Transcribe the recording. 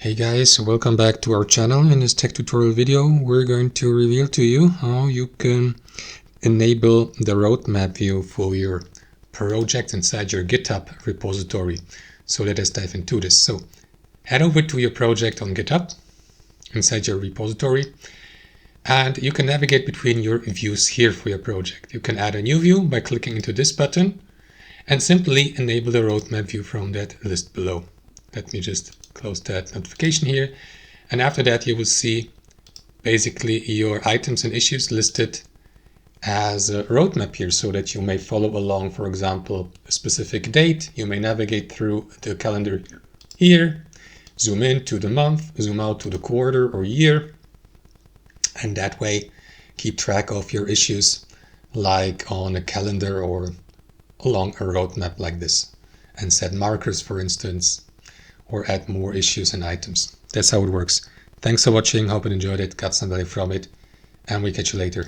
Hey guys, welcome back to our channel. In this tech tutorial video, we're going to reveal to you how you can enable the roadmap view for your project inside your GitHub repository. So let us dive into this. So head over to your project on GitHub inside your repository, and you can navigate between your views here for your project. You can add a new view by clicking into this button and simply enable the roadmap view from that list below. Let me just close that notification here. And after that, you will see basically your items and issues listed as a roadmap here so that you may follow along, for example, a specific date. You may navigate through the calendar here, zoom in to the month, zoom out to the quarter or year, and that way keep track of your issues like on a calendar or along a roadmap like this, and set markers, for instance, or add more issues and items. That's how it works. Thanks for watching. Hope you enjoyed it, got some value from it, and we catch you later.